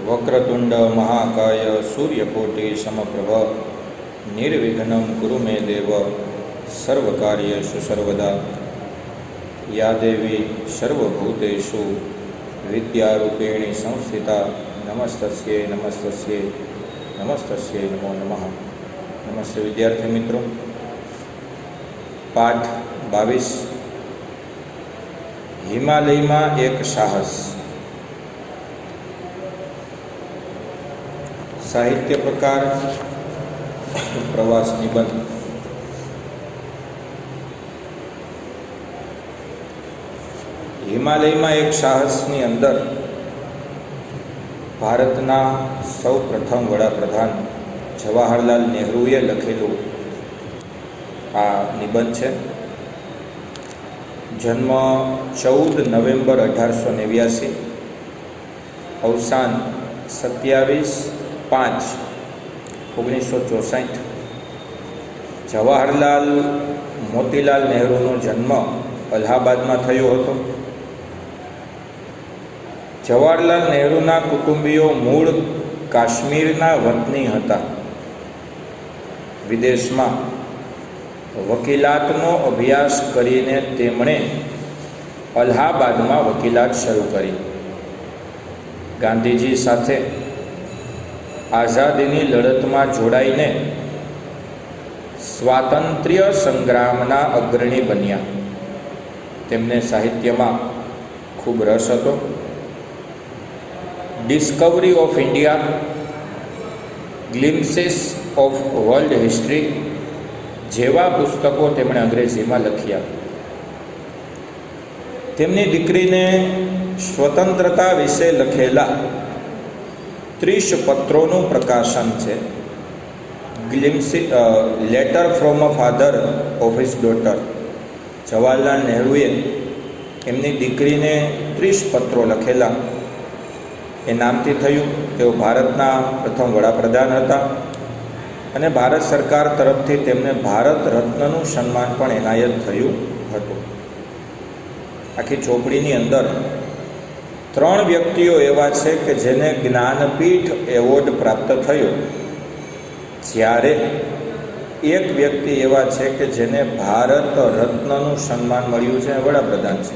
વક્રતુંડ મહાકાય સૂર્યકોટિ સમપ્રભ નિર્વિઘ્नं કુરુ મે દેવ સર્વકાર્યેષુ સર્વદા યા દેવી સર્વભૂતેષુ વિદ્યારૂપેણી સંસ્થિતા નમસ્તસ્યે નમસ્તસ્યે નમસ્તસ્યે નમો નમઃ. નમસ્તે વિદ્યાર્થી મિત્રો. પાઠ 22 હિમાલયમાં એક સાહસ. સાહિત્ય પ્રકાર પ્રવાસ નિબંધ. હિમાલયમાં એક સાહસની અંદર ભારતના સૌ પ્રથમ વડાપ્રધાન જવાહરલાલ નહેરુએ લખેલું આ નિબંધ છે. જન્મ 14 નવેમ્બર 1889, અવસાન 27/5/1964. જવાહરલાલ મોતીલાલ નહેરુનો જન્મ અલ્હાબાદમાં થયો હતો. જવાહરલાલ નહેરુના કુટુંબીઓ મૂળ કાશ્મીરના વતની હતા. વિદેશમાં વકીલાતનો અભ્યાસ કરીને તેમણે અલ્હાબાદમાં વકીલાત શરૂ કરી. ગાંધીજી સાથે આઝાદીની લડતમાં જોડાઈને સ્વાતંત્ર્ય સંગ્રામના અગ્રણી બન્યા. તેમને સાહિત્યમાં ખૂબ રસ હતો. Discovery of India, Glimpses of World History જેવા પુસ્તકો તેમણે અંગ્રેજીમાં લખ્યા. તેમની દીકરીને સ્વતંત્રતા વિશે લખેલા 30 પત્રોનું પ્રકાશન છે. Letter from a father of his daughter. Jawaharlal નહેરુએ એમની દીકરીને 30 પત્રો લખેલા. એ નામથી થયું. તેઓ ભારતના પ્રથમ વડાપ્રધાન હતા અને ભારત સરકાર તરફથી તેમને ભારત રત્નનું સન્માન પણ એનાયત થયું હતું. આખી ચોપડીની અંદર 3 વ્યક્તિઓ એવા છે કે જેને જ્ઞાનપીઠ એવોર્ડ પ્રાપ્ત થયો, જ્યારે એક વ્યક્તિ એવા છે કે જેને ભારત રત્નનું સન્માન મળ્યું છે, વડાપ્રધાન છે.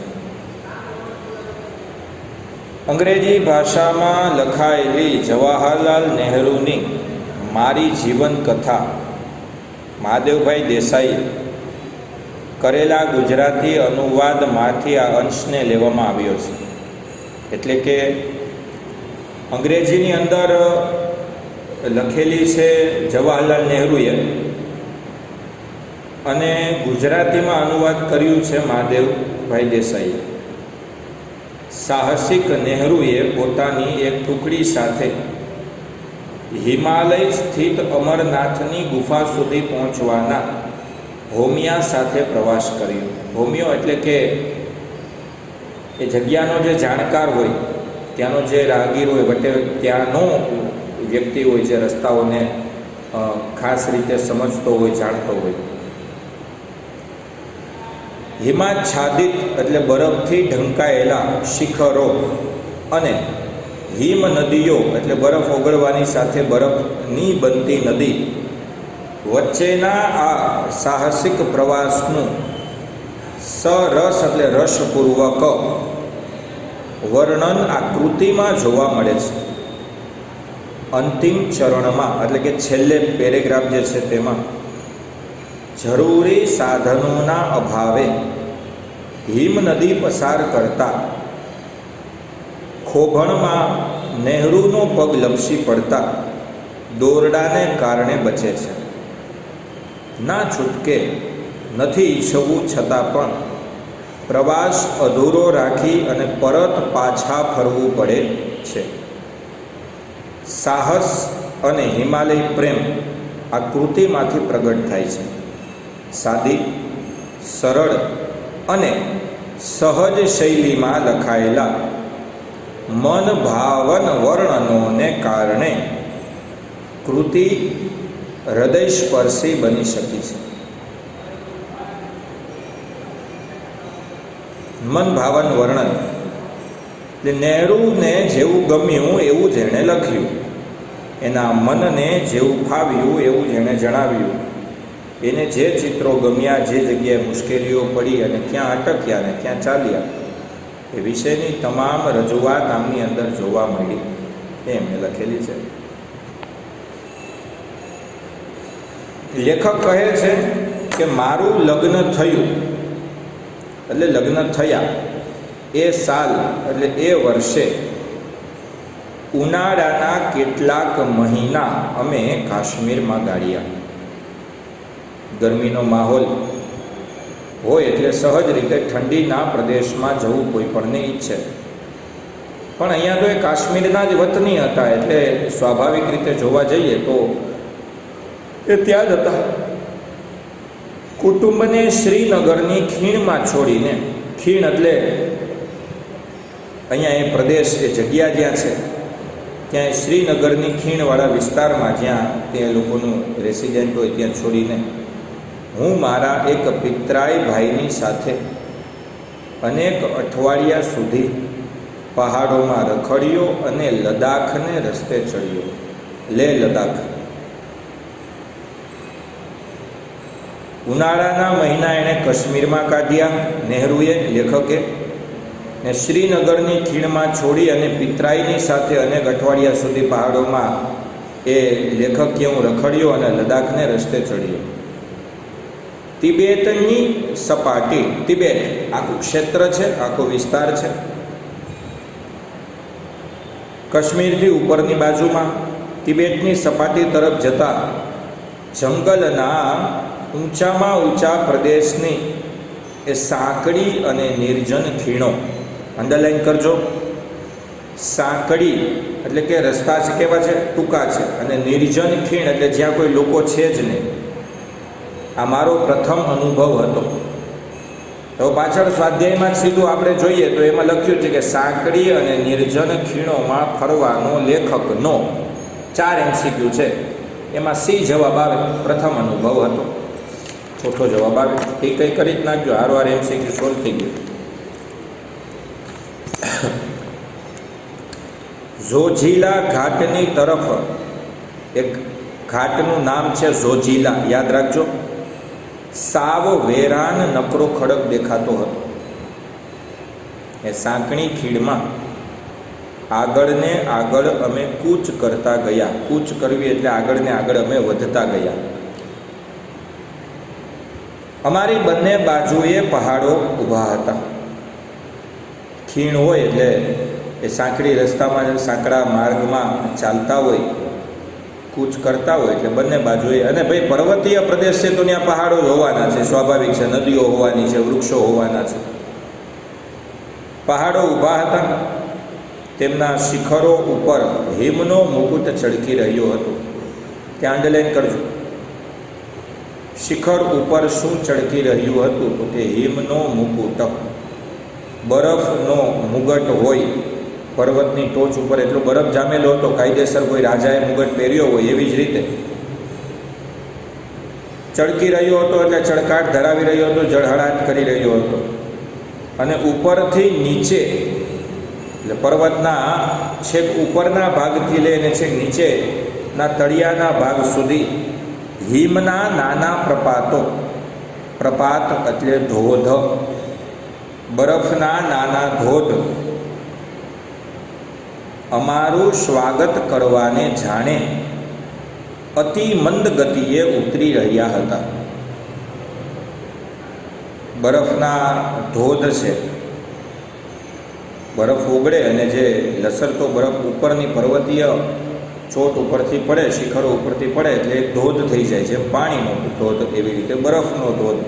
અંગ્રેજી ભાષામાં લખાયેલી જવાહરલાલ નહેરુની મારી જીવન કથા મહાદેવભાઈ દેસાઈએ કરેલા ગુજરાતી અનુવાદમાંથી આ અંશને લેવામાં આવ્યો છે. એટલે કે અંગ્રેજીની અંદર લખેલી છે જવાહરલાલ નહેરુએ અને ગુજરાતીમાં અનુવાદ કર્યું છે મહાદેવભાઈ દેસાઈએ. સાહસિક નહેરુએ પોતાની એક ટુકડી સાથે હિમાલય સ્થિત અમરનાથની ગુફા સુધી પહોંચવાના હોમિયા સાથે પ્રવાસ કર્યો. હોમિયો એટલે કે એ જગ્યાનો જે જાણકાર હોય, ત્યાંનો જે રાહગીર હોય, વટે ત્યાંનો વ્યક્તિ હોય જે રસ્તાઓને ખાસ રીતે સમજતો હોય, જાણતો હોય. હિમાચ્છાદિત એટલે બરફથી ઢંકાયેલા શિખરો અને હિમ નદીઓ એટલે બરફ ઓગળવાની સાથે બરફની બનતી નદી વચ્ચેના આ સાહસિક પ્રવાસનું સરસ એટલે રસપૂર્વક વર્ણન આ કૃતિમાં જોવા મળે છે. અંતિમ ચરણમાં એટલે કે છેલ્લે પેરેગ્રાફ જે છે તેમાં જરૂરી સાધનોના અભાવે હિમ નદી પસાર કરતા ખોભણમાં નહેરુનો પગ લપસી પડતા દોરડાને કારણે બચે છે. ના છૂટકે નથી ઈચ્છવું છતાં પણ પ્રવાસ અધૂરો રાખી અને પરત પાછા ફરવું પડે છે. સાહસ અને હિમાલય પ્રેમ આ કૃતિમાંથી પ્રગટ થાય છે. સાદી, સરળ અને સહજ શૈલીમાં લખાયેલા મન ભાવન વર્ણનોને કારણે કૃતિ હૃદયસ્પર્શી બની શકી છે. મન ભાવન વર્ણન એટલે નહેરુને જેવું ગમ્યું એવું જ એણે લખ્યું, એના મનને જેવું ફાવ્યું એવું જ એણે જણાવ્યું. એને જે ચિત્રો ગમ્યા, જે જગ્યાએ મુશ્કેલીઓ પડી અને ક્યાં અટક્યા ને ક્યાં ચાલ્યા, એ વિશેની તમામ રજૂઆત આમની અંદર જોવા મળી, એ એમણે લખેલી છે. લેખક કહે છે કે મારું લગ્ન થયું એટલે લગ્ન થયા એ સાલ એટલે એ વર્ષે ઉનાળાના કેટલાક મહિના અમે કાશ્મીરમાં ગાળ્યા. ગરમીનો માહોલ હોય એટલે સહજ રીતે ઠંડીના પ્રદેશમાં જવું કોઈ પણને ઈચ્છે, પણ અહીંયા તો એ કાશ્મીરના જ વતની હતા એટલે સ્વાભાવિક રીતે જોવા જઈએ તો એ ત્યાં જ હતા. કુટુંબને શ્રીનગરની ખીણમાં છોડીને, ખીણ એટલે અહીંયા એ પ્રદેશ, એ જગ્યા જ્યાં છે ત્યાં શ્રીનગરની ખીણવાળા વિસ્તારમાં જ્યાં તે લોકોનું રેસિડેન્ટ હોય ત્યાં છોડીને હું મારા એક પિતરાઈ ભાઈની સાથે અનેક અઠવાડિયા સુધી પહાડોમાં રખડ્યો અને લદ્દાખને રસ્તે ચડ્યો. લદ્દાખ ઉનાળાના મહિના એણે કાશ્મીરમાં કાઢ્યા નહેરુએ, લેખકે, ને શ્રીનગરની ખીણમાં છોડી અને પિતરાઈની સાથે અનેક અઠવાડિયા સુધી પહાડોમાં એ લેખક કેવું રખડ્યો અને લદ્દાખને રસ્તે ચડ્યો. તિબેટની સપાટી, તિબેટ આખું ક્ષેત્ર છે, આખો વિસ્તાર છે, કાશ્મીરથી ઉપરની બાજુમાં તિબેટની સપાટી તરફ જતા જંગલના ઊંચામાં ઊંચા પ્રદેશની એ સાંકડી અને નિર્જન ખીણો, અંડરલાઈન કરજો, સાંકડી એટલે કે રસ્તા છે કેવા છે, ટૂંકા છે, અને નિર્જન ખીણ એટલે જ્યાં કોઈ લોકો છે જ નહીં. આ મારો પ્રથમ અનુભવ હતો. તો પાછળ સ્વાધ્યાયમાં સીધું આપણે જોઈએ તો એમાં લખ્યું છે કે સાંકડી અને નિર્જન ખીણોમાં ફરવાનો લેખકનો 4 MCQ છે, એમાં સી જવાબ આવે, પ્રથમ અનુભવ હતો. ચોથો જવાબ આવે એ કંઈ કરી જ નાખજો, હારવાર MCQ સોલ્વ થઈ ગયું. ઝોજીલા ઘાટની તરફ, એક ઘાટનું નામ છે ઝોજીલા, યાદ રાખજો. સાવ વેરાન નકરો ખડક દેખાતો હતો. એ સાંકણી ખીણમાં આગળ ને આગળ અમે કૂચ કરતા ગયા. કૂચ કરવી એટલે આગળ ને આગળ અમે વધતા ગયા. અમારી બંને બાજુએ પહાડો ઊભા હતા. ખીણ હોય એટલે એ સાંકડી રસ્તામાં, સાંકડા માર્ગમાં ચાલતા હોય, કૂચ કરતા હોય એટલે બંને બાજુએ, અને ભાઈ પર્વતીય પ્રદેશ છે તો ત્યાં પહાડો જ હોવાના છે, સ્વાભાવિક છે, નદીઓ હોવાની છે, વૃક્ષો હોવાના છે. પહાડો ઊભા હતા, તેમના શિખરો ઉપર હિમનો મુકુટ ચળકી રહ્યો હતો. ત્યાં અંડરલાઈન કરજો. શિખર ઉપર શું ચળકી રહ્યું હતું તો તે હિમનો મુકુટ, બરફનો મુગટ હોય. પર્વતની ટોચ ઉપર એટલો બરફ જામેલો હતો, કાયદેસર કોઈ રાજાએ મુગટ પહેર્યો હોય એવી જ રીતે ચળકી રહ્યો હતો, એટલે ચળકાટ ધરાવી રહ્યો હતો, જળહળાટ કરી રહ્યો હતો. અને ઉપરથી નીચે, એટલે પર્વતના છેક ઉપરના ભાગથી લઈને છેક નીચેના તળિયાના ભાગ સુધી હિમના નાના પ્રપાતો, પ્રપાત એટલે ધોધ, બરફના નાના ધોધ અમારું સ્વાગત કરવાને જાણે અતિ મંદ ગતિએ ઉતરી રહ્યા હતા. બરફના ધોધ છે, બરફ ઓગળે અને જે લસરતો બરફ ઉપરની પર્વતીય ચોટ ઉપરથી પડે, શિખરો ઉપરથી પડે એટલે એક ધોધ થઈ જાય છે, પાણીનો ધોધ, એવી રીતે બરફનો ધોધ.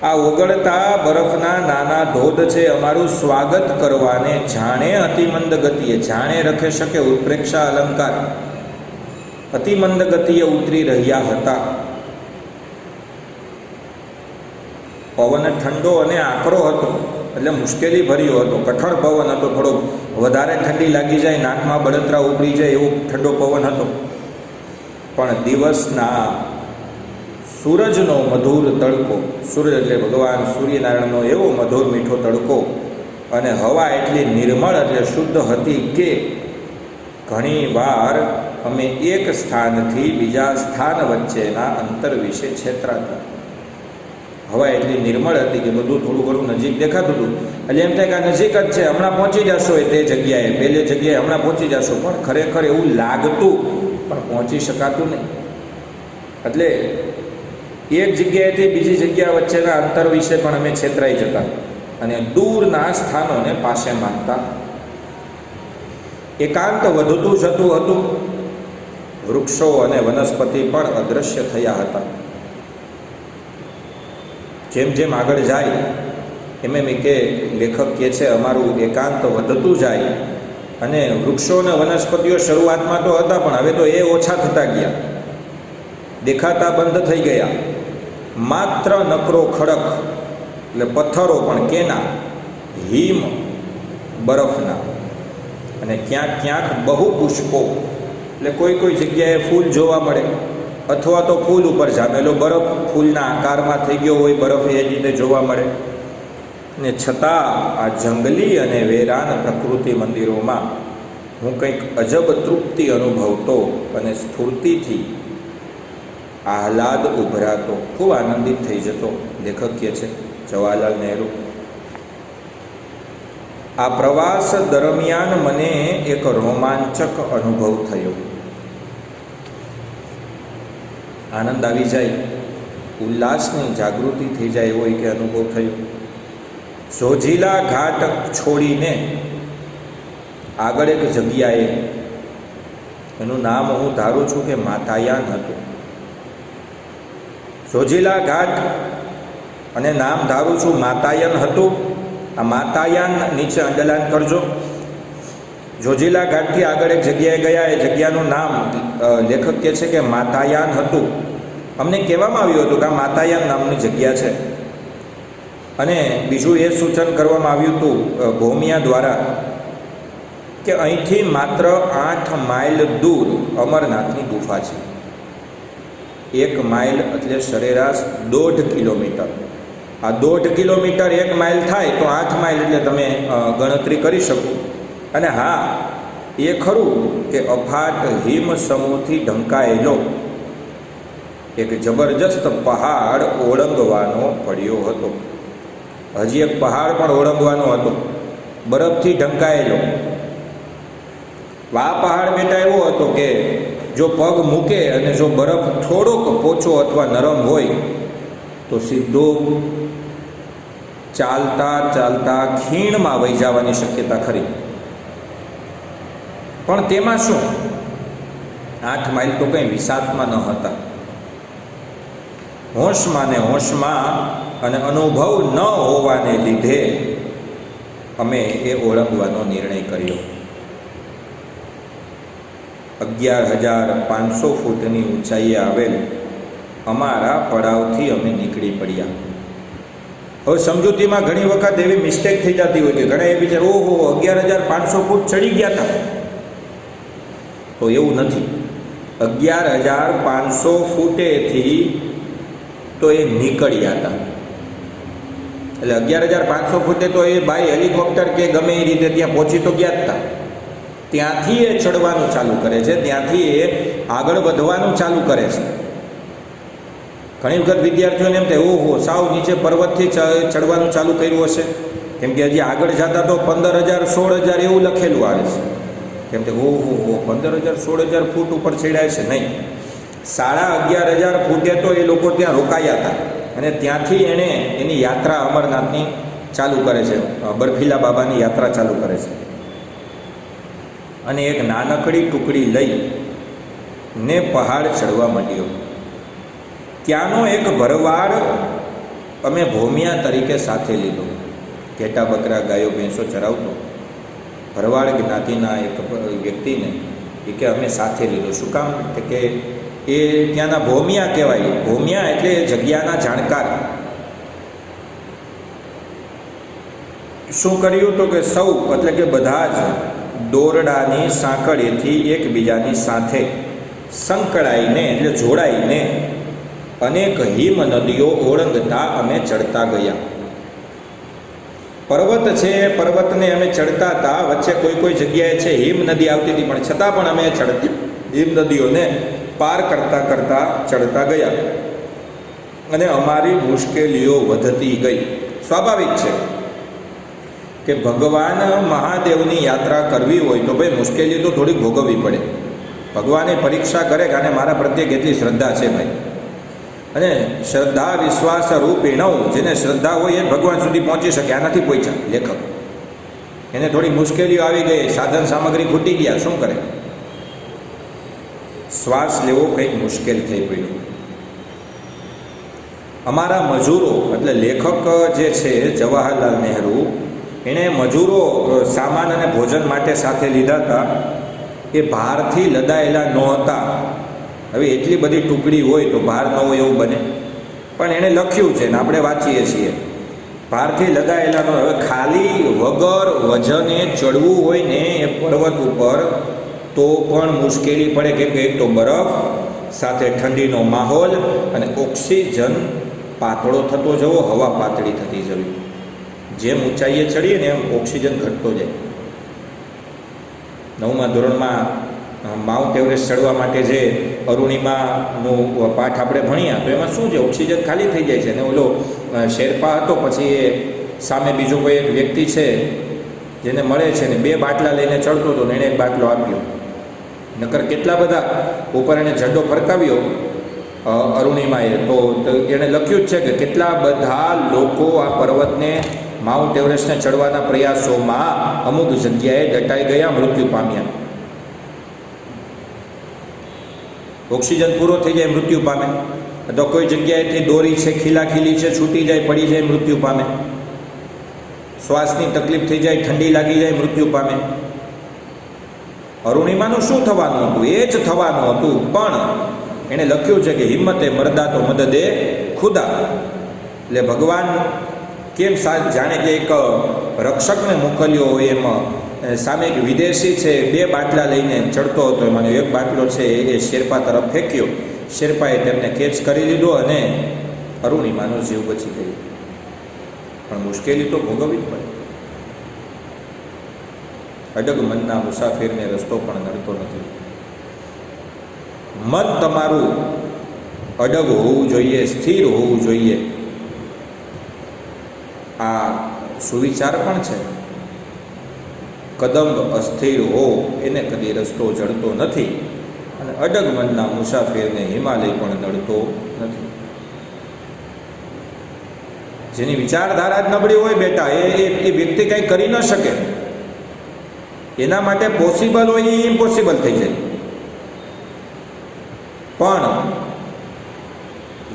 આ ઓગળતા બરફના નાના ધોધ છે અમારું સ્વાગત કરવાને જાણે અતિમંદ ગતિએ, જાણે રખે શકે ઉત્પ્રેક્ષા અલંકાર, અતિમંદ ગતિએ ઉતરી રહ્યા હતા. પવન ઠંડો અને આકરો હતો, એટલે મુશ્કેલી ભર્યો હતો, કઠણ પવન હતો, થોડો વધારે ઠંડી લાગી જાય, નાકમાં બળતરા ઉપડી જાય એવો ઠંડો પવન હતો. પણ દિવસના સૂરજનો મધુર તડકો, સૂરજ એટલે ભગવાન સૂર્યનારાયણનો એવો મધુર મીઠો તડકો અને હવા એટલી નિર્મળ એટલે શુદ્ધ હતી કે ઘણીવાર અમે એક સ્થાનથી બીજા સ્થાન વચ્ચેના અંતર વિશે છેતરાતા. હવા એટલી નિર્મળ હતી કે બધું થોડું ઘણું નજીક દેખાતું હતું. એટલે એમ થાય કે આ નજીક જ છે, હમણાં પહોંચી જશો તે જગ્યાએ, પેલી જગ્યાએ હમણાં પહોંચી જશો, પણ ખરેખર એવું લાગતું પણ પહોંચી શકાતું નહીં. એટલે એક જગ્યાએથી બીજી જગ્યા વચ્ચેના અંતર વિશે પણ અમે છેતરાઈ જતા અને દૂરના સ્થાનોને પાસે માનતા. એકાંત વધતું જતું હતું. વૃક્ષો અને વનસ્પતિ પણ અદૃશ્ય થયા હતા. જેમ જેમ આગળ જાય એમ કે લેખક કહે છે અમારું એકાંત વધતું જાય અને વૃક્ષો અને વનસ્પતિઓ શરૂઆતમાં તો હતા પણ હવે તો એ ઓછા થતા ગયા, દેખાતા બંધ થઈ ગયા. માત્ર નકરો ખડક એટલે પથ્થરો પણ કેના, હિમ, બરફના, અને ક્યાંક ક્યાંક બહુ પુષ્પો એટલે કોઈ કોઈ જગ્યાએ ફૂલ જોવા મળે અથવા તો ફૂલ ઉપર જામેલો બરફ ફૂલના આકારમાં થઈ ગયો હોય, બરફ એ રીતે જોવા મળે. ને છતાં આ જંગલી અને વેરાન પ્રકૃતિ મંદિરોમાં હું કંઈક અજબ તૃપ્તિ અનુભવતો અને સ્ફૂર્તિથી આહલાદ ઉભરાતો, ખૂબ આનંદિત થઈ જતો. લેખક કહે છે જવાહરલાલ નહેરુ. આ પ્રવાસ દરમિયાન મને એક રોમાંચક અનુભવ થયો. આનંદ આવી જાય, ઉલ્લાસની જાગૃતિ થઈ જાય એવો એક અનુભવ થયો. સોજીલા ઘાટ છોડીને આગળ એક જગ્યાએ, એનું નામ હું ધારું છું કે માતાયાન હતું. સોજીલા ઘાટ અને નામ ધારું છું માતાયન હતું. આ માતાયાન નીચે અંડરલાઈન કરજો. જોજીલા ઘાટથી આગળ એક જગ્યાએ ગયા, એ જગ્યાનું નામ લેખક કહે છે કે માતાયાન હતું. અમને કહેવામાં આવ્યું હતું કે આ માતાયાન નામની જગ્યા છે. અને બીજું એ સૂચન કરવામાં આવ્યું હતું ભૌમિયા દ્વારા કે અહીંથી માત્ર 8 માઇલ દૂર અમરનાથની ગુફા છે. 1 માઇલ એટલે સરેરાશ 1.5 કિલોમીટર. આ 1.5 કિલોમીટર 1 માઇલ થાય તો 8 માઇલ એટલે તમે ગણતરી કરી શકો. અને હા, એ ખરું કે અફાટ હિમ સમૂહથી ઢંકાયેલો એક જબરજસ્ત પહાડ ઓળંગવાનો પડ્યો હતો. હજી એક પહાડ પણ ઓળંગવાનો હતો, બરફથી ઢંકાયેલો. આ પહાડ બેટા એવો હતો કે જો પગ મૂકે અને જો બરફ થોડોક પોચો અથવા નરમ હોય તો સીધો ચાલતા ચાલતા ખીણમાં વહી જવાની શક્યતા ખરી. પણ તેમાં શું, 8 માઇલ તો કંઈ વિસાતમાં ન હતા. હોશમાં ને હોશમાં અને અનુભવ ન હોવાને લીધે અમે એ ઓળંગવાનો નિર્ણય કર્યો. 11,500 ફૂટની ઊંચાઈએ આવેલ અમારા પડાવથી અમે નીકળી પડ્યા. હવે સમજૂતીમાં ઘણી વખત એવી મિસ્ટેક થઈ જતી હોય કે ઘણા એ વિચાર ઓહો 11,500 ફૂટ ચડી ગયા હતા. તો એવું નથી. 11,500 ફૂટેથી તો એ નીકળ્યા હતા. એટલે 11,500 ફૂટે તો એ બાય હેલિકોપ્ટર કે ગમે એ રીતે ત્યાં પહોંચી તો ગયા જ હતા. ત્યાંથી એ ચડવાનું ચાલુ કરે છે, ત્યાંથી એ આગળ વધવાનું ચાલુ કરે છે. ઘણી વખત વિદ્યાર્થીઓને એમ થાય ઓહો સાવ નીચે પર્વતથી ચડવાનું ચાલુ કર્યું હશે, કેમ કે હજી આગળ જતા તો 15,000 16,000 એવું લખેલું આવે છે. કેમ કે ઓહો 15,000 16,000 ફૂટ ઉપર ચડ્યા છે. નહીં, 11,500 ફૂટે તો એ લોકો ત્યાં રોકાયા હતા અને ત્યાંથી એણે એની યાત્રા અમરનાથની ચાલુ કરે છે, બર્ફીલા બાબાની યાત્રા ચાલુ કરે છે. અને એક નાનકડી ટુકડી લઈ ને પહાડ ચડવા માંડ્યો. ત્યાંનો એક ભરવાડ અમે ભૌમિયા તરીકે સાથે લીધો. ઘેટા બકરા ગાયો ભેંસો ચરાવતો ભરવાડ જ્ઞાતિના એક વ્યક્તિને એ કે અમે સાથે લીધો. શું કામ? કે એ ત્યાંના ભૌમિયા કહેવાય. ભૌમિયા એટલે જગ્યાના જાણકાર. શું કર્યું તો કે સૌ એટલે કે બધા જ દોરડાની સાંકળેથી એકબીજાની સાથે સંકળાઈને એટલે જોડાઈને અનેક હિમ નદીઓ ઓળંગતા અમે ચડતા ગયા. પર્વત છે, પર્વતને અમે ચડતા હતા, વચ્ચે કોઈ જગ્યાએ છે હિમ નદી આવતી હતી, પણ છતાં પણ અમે ચડતી હિમ નદીઓને પાર કરતા કરતા ચડતા ગયા અને અમારી મુશ્કેલીઓ વધતી ગઈ. સ્વાભાવિક છે કે ભગવાન મહાદેવની યાત્રા કરવી હોય તો ભાઈ મુશ્કેલી તો થોડીક ભોગવવી પડે. ભગવાને પરીક્ષા કરે કે આને મારા પ્રત્યે કેટલી શ્રદ્ધા છે ભાઈ. અને શ્રદ્ધા વિશ્વાસ રૂપિણવ, જેને શ્રદ્ધા હોય એ ભગવાન સુધી પહોંચી શકે. આ નથી પહોંચ્યા લેખક, એને થોડી મુશ્કેલીઓ આવી ગઈ, સાધન સામગ્રી ખૂટી ગયા, શું કરે? શ્વાસ લેવો કંઈક મુશ્કેલ થઈ પડ્યું. અમારા મજૂરો, એટલે લેખક જે છે જવાહરલાલ નહેરુ, એણે મજૂરો સામાન અને ભોજન માટે સાથે લીધા હતા. એ ભારથી લદાયેલા નહોતા. હવે એટલી બધી ટુકડી હોય તો ભાર ન હોય એવું બને, પણ એણે લખ્યું છે ને આપણે વાંચીએ છીએ, ભારથી લદાયેલા ન. હવે ખાલી વગર વજને ચડવું હોય ને એ પર્વત ઉપર તો પણ મુશ્કેલી પડે, કેમ કે એક તો બરફ સાથે ઠંડીનો માહોલ અને ઓક્સિજન પાતળો થતો જવો, હવા પાતળી થતી જવી. જેમ ઊંચાઈએ ચડીએ ને એમ ઓક્સિજન ઘટતો જાય. 9મા ધોરણમાં માઉન્ટ એવરેસ્ટ ચડવા માટે જે અરુણિમાનું પાઠ આપણે ભણ્યા તો એમાં શું છે, ઓક્સિજન ખાલી થઈ જાય છે. અને ઓલો શેરપા હતો, પછી એ સામે બીજો કોઈ એક વ્યક્તિ છે જેને મળે છે ને 2 બાટલા લઈને ચડતો હતો ને એણે 1 બાટલો આપ્યો. નકર કેટલા બધા ઉપર એને ઝંડો ફરકાવ્યો અરુણિમાએ, તો એણે લખ્યું જ છે કે કેટલા બધા લોકો આ પર્વતને માઉન્ટ એવરેસ્ટને ચડવાના પ્રયાસોમાં અમુક જગ્યાએ દટાઈ ગયા, મૃત્યુ પામ્યા. ઓક્સિજન પૂરો થઈ જાય, મૃત્યુ પામે. તો કોઈ જગ્યાએથી દોરી છે, ખીલાખીલી છે, છૂટી જાય, પડી જાય, મૃત્યુ પામે. શ્વાસની તકલીફ થઈ જાય, ઠંડી લાગી જાય, મૃત્યુ પામે. અરુણિમાનું શું થવાનું હતું? એ જ થવાનું હતું, પણ એણે લખ્યું છે કે હિંમતે મરદા તો મદદે ખુદા. એટલે ભગવાન કેમ જાણે કે એક રક્ષકને મોકલ્યો હોય એમ સામે એક વિદેશી છે 2 બાટલા લઈને ચડતો હતો, એમાંનો 1 બાટલો છે એ શેરપા તરફ ફેંક્યો. શેરપાએ તેમને કેચ કરી લીધો અને અરુણિમાનો જીવ બચી ગયો. પણ મુશ્કેલી તો ભોગવવી જ પડે. અડગ મનના મુસાફિરને રસ્તો પણ નડતો નથી. મન તમારું અડગ હોવું જોઈએ, સ્થિર હોવું જોઈએ. આ સુવિચાર પણ છે. કદમ અસ્થિર હો એને કદી રસ્તો જડતો નથી, અને અડગ મનના મુસાફિરને હિમાલય પણ નડતો નથી. જેની વિચારધારા જ નબળી હોય બેટા, એ વ્યક્તિ કંઈ કરી ન શકે. એના માટે પોસિબલ હોય એ ઇમ્પોસિબલ થઈ જાય. પણ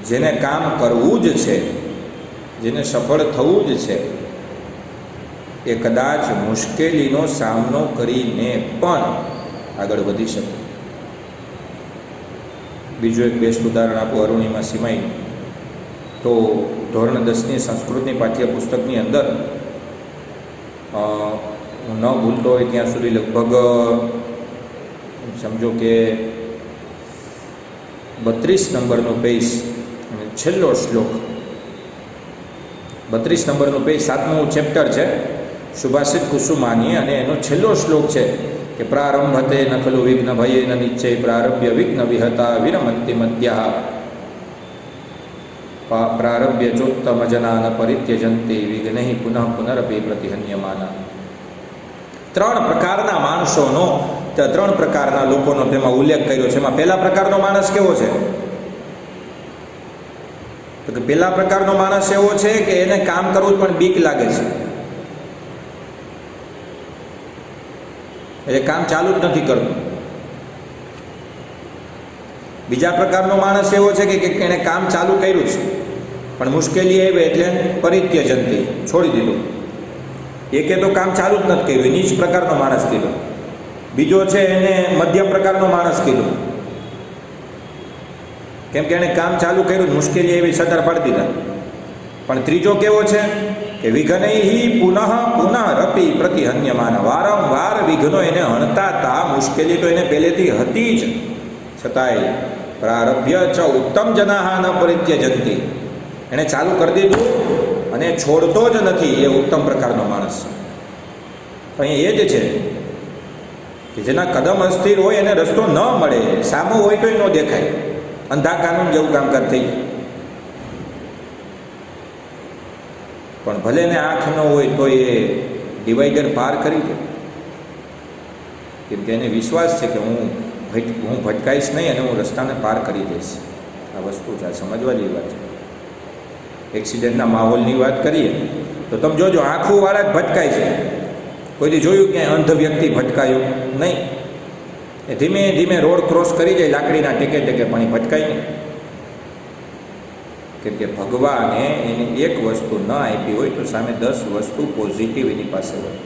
જેને કામ કરવું જ છે, જેને સફળ થવું જ છે, એ કદાચ મુશ્કેલીનો સામનો કરીને પણ આગળ વધી શકે. બીજું એક બેસ્ટ ઉદાહરણ આપું અરુણિમા સિમાઈ. તો ધોરણ 10ની સંસ્કૃતની પાઠ્યપુસ્તકની અંદર હું ન ભૂલતો હોય ત્યાં સુધી લગભગ સમજો કે 32 નંબરનો પેજ અને છેલ્લો શ્લોક, 32 નંબરનું પેજ, 7મું ચેપ્ટર છે સુભાષિત કુસુમાની, અને એનો છેલ્લો શ્લોક છે કે પ્રારંભતે ન ખલુ વિઘ્ન ભયે ન નિશ્ચય પ્રારભ્ય વિઘ્ન વિહતા વિરમંતિ મધ્યઃ પ્રારભ્ય ચોત્તમ જનાન પરિત્યજંતિ વિઘ્નૈ પુનઃ પુનરપી પ્રતિહન્યમાના. 3 પ્રકારના માણસોનો, 3 પ્રકારના લોકોનો તેમાં ઉલ્લેખ કર્યો છે. એમાં પહેલા પ્રકારનો માણસ કેવો છે? તો કે પહેલા પ્રકારનો માણસ એવો છે કે એને કામ કરવું પણ બીક લાગે છે, એટલે કામ ચાલુ જ નથી કરતું. બીજા પ્રકારનો માણસ એવો છે કે એણે કામ ચાલુ કર્યું છે પણ મુશ્કેલી આવી એટલે પરિત્યજંતિ, છોડી દીધું. એકે તો કામ ચાલુ જ નથી કર્યું, નીચ પ્રકારનો માણસ કીધો. બીજો છે એને મધ્યમ પ્રકારનો માણસ કીધો, કેમ કે એણે કામ ચાલુ કર્યું, મુશ્કેલી એવી સદર પાડી દીધા. પણ ત્રીજો કેવો છે કે વિઘ્નૈ પુનઃ પુનઃ રપી પ્રતિહન્યમાન, વારંવાર વિઘ્નો એને હણતા હતા. મુશ્કેલી તો એને પહેલેથી હતી જ, છતાંય પ્રારભ્ય ચ ઉત્તમ જનાહ ન પરિત્યજંતિ, એણે ચાલુ કરી દીધું અને મને છોડતો જ નથી એ ઉત્તમ પ્રકારનો માણસ છે. અહીં એ જ છે કે જેના કદમ અસ્થિર હોય એને રસ્તો ન મળે, સામો હોય તોય ન દેખાય, અંધા કાનૂન જેવું કામકાજ થઈ જાય. પણ ભલે ને આંખ ન હોય તો એ ડિવાઈડર પાર કરી દે, કેમ કે એને વિશ્વાસ છે કે હું ભટકાઈશ નહીં અને હું રસ્તાને પાર કરી દઈશ. આ વસ્તુ છે, આ સમજવા જેવી વાત છે. એક્સિડન્ટના માહોલની વાત કરીએ તો તમે જોજો આંખોવાળા જ ભટકાય છે. કોઈથી જોયું કે અંધ વ્યક્તિ ભટકાયો નહીં, એ ધીમે ધીમે રોડ ક્રોસ કરી જાય લાકડીના ટેકે ટેકે, પણ એ ભટકાય નહીં. કેમ કે ભગવાને એની એક વસ્તુ ન આપી હોય તો સામે 10 વસ્તુ પોઝિટિવ એની પાસે હોય,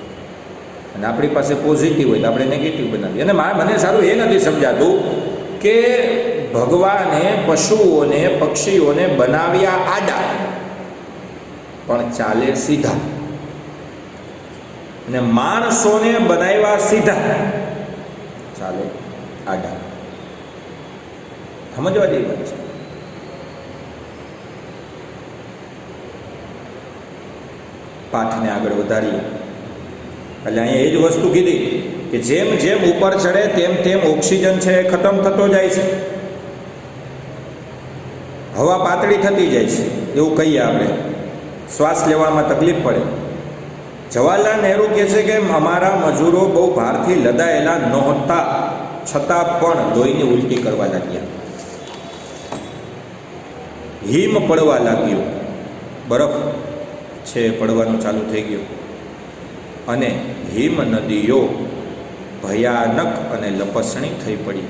અને આપણી પાસે પોઝિટિવ હોય તો આપણે નેગેટિવ બનાવીએ. અને મને સારું એ નથી સમજાતું કે ભગવાને પશુઓને પક્ષીઓને બનાવ્યા આડા પણ ચાલે સીધા, અને માણસોને બનાવ્યા સીધા ચાલે આડા. સમજવા જેવી વાત છે. પાઠને આગળ વધારીએ એટલે અહીંયા એ જ વસ્તુ કીધી કે જેમ જેમ ઉપર ચડે તેમ તેમ ઓક્સિજન છે એ ખતમ થતો જાય છે, હવા પાતળી થતી જાય છે, એવું કહીએ આપણે. શ્વાસ લેવામાં તકલીફ પડે. જવાહરલાલ નહેરુ કહે છે કે અમારા મજૂરો બહુ ભારથી લદાયેલા નહોતા છતાં પણ લોહીની ઉલટી કરવા લાગ્યા. હિમ પડવા લાગ્યું, બરફ છે પડવાનું ચાલુ થઈ ગયું, અને હિમ નદીઓ ભયાનક અને લપસણી થઈ પડી.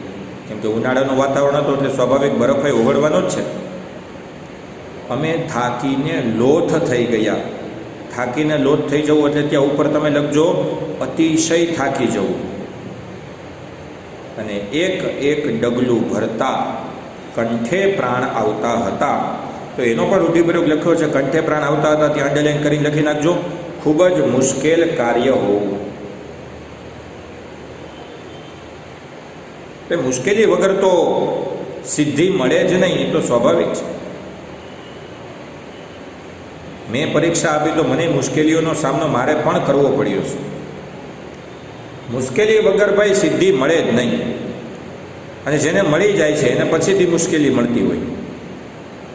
કેમ કે ઉનાળાનું વાતાવરણ હતું એટલે સ્વાભાવિક બરફ ઓગળવાનો જ છે. અમે થાકીને લોથ થઈ ગયા. થાકીને લોથ થઈ જવું એટલે ત્યાં ઉપર તમે લખજો અતિશય થાકી જવું. અને એક એક ડગલું ભરતા કંઠે પ્રાણ આવતા હતા. તો એનો પણ રૂઢિપ્રયોગ લખ્યો છે, કંઠે પ્રાણ આવતા હતા, ત્યાં અંડરલાઈન કરીને લખી નાખજો. ખૂબ જ મુશ્કેલ કાર્ય હોવું. એટલે મુશ્કેલી વગર તો સિદ્ધિ મળે જ નહીં, એ તો સ્વાભાવિક છે. મેં પરીક્ષા આપી તો મને મુશ્કેલીઓનો સામનો મારે પણ કરવો પડ્યો છે. મુશ્કેલી વગર ભાઈ સિદ્ધિ મળે જ નહીં. અને જેને મળી જાય છે એને પછીથી મુશ્કેલી મળતી હોય,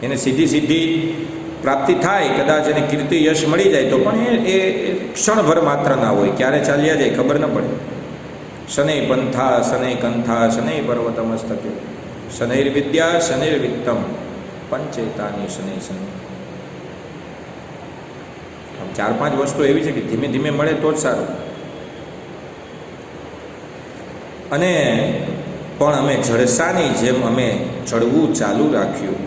એને સીધી પ્રાપ્તિ થાય, કદાચ એને કીર્તિ યશ મળી જાય તો પણ એ ક્ષણભર માત્ર ના હોય, ક્યારે ચાલ્યા જાય ખબર ન પડે. શનૈ પંથા શનૈ કંથા શનૈ પર્વતમસ્તકે શનૈર્વિદ્યા શનૈર્વિત્તમ પંચેતાની શનૈ શનૈ. 4-5 વસ્તુ એવી છે કે ધીમે ધીમે મળે તો જ સારું. અને પણ અમે જળસાની જેમ અમે ચડવું ચાલુ રાખ્યું.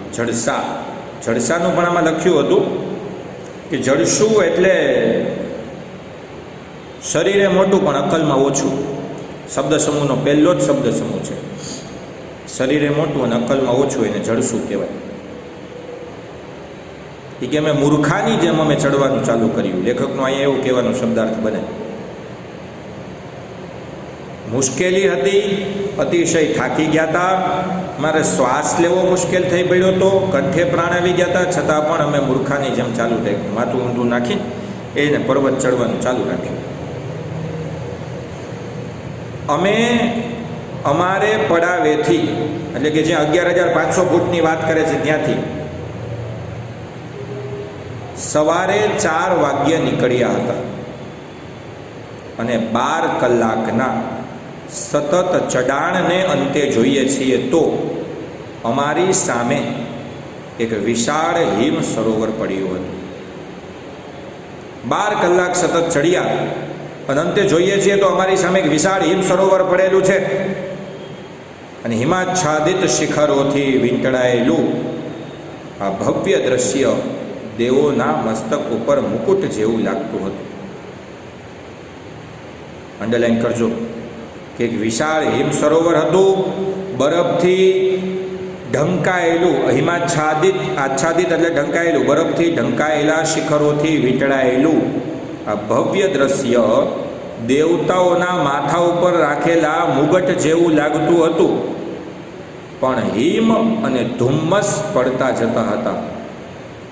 જળસાનું પણ આમાં લખ્યું હતું કે જળશું એટલે શરીરે મોટું પણ અક્કલમાં ઓછું. શબ્દ સમૂહનો પહેલો જ શબ્દ સમૂહ છે. શરીરે મોટું અને અક્કલમાં ઓછું, એને જળશું કહેવાય. એ કે અમે મૂર્ખાની જેમ અમે ચડવાનું ચાલુ કર્યું. લેખકનો અહીંયા એવું કહેવાનો શબ્દાર્થ બને. મુશ્કેલી હતી, અતિશય થાકી ગયા હતા, મારે શ્વાસ લેવો મુશ્કેલ થઈ પડ્યો હતો, કંઠે પ્રાણ આવી ગયા હતા, છતાં પણ અમે મૂર્ખાની જેમ ચાલુ રાખ્યું. માથું ઊંધું નાખી એને પર્વત ચડવાનું ચાલુ રાખ્યું. અમે અમારે પડાવેથી એટલે કે જે 11,500 ફૂટની વાત કરે છે ત્યાંથી સવારે 4 વાગ્યે નીકળ્યા હતા, અને 12 કલાકના સતત ચડાણને અંતે જોઈએ છીએ તો અમારી સામે એક વિશાળ હિમ સરોવર પડ્યું હતું. 12 કલાક સતત ચડ્યા અને અંતે જોઈએ છીએ તો અમારી સામે એક વિશાળ હિમ સરોવર પડેલું છે, અને હિમાચ્છાદિત શિખરોથી વીંટળાયેલું આ ભવ્ય દ્રશ્ય દેવોના મસ્તક ઉપર મુકુટ જેવું લાગતું હતું. અંડરલાઈન કરજો કે એક વિશાળ હિમ સરોવર હતું, બરફથી ઢંકાયેલું, આચ્છાદિત એટલે ઢંકાયેલું, બરફથી ઢંકાયેલા શિખરોથી વીંટળાયેલું આ ભવ્ય દ્રશ્ય દેવતાઓના માથા ઉપર રાખેલા મુગટ જેવું લાગતું હતું. પણ હિમ અને ધુમ્મસ પડતા જતા હતા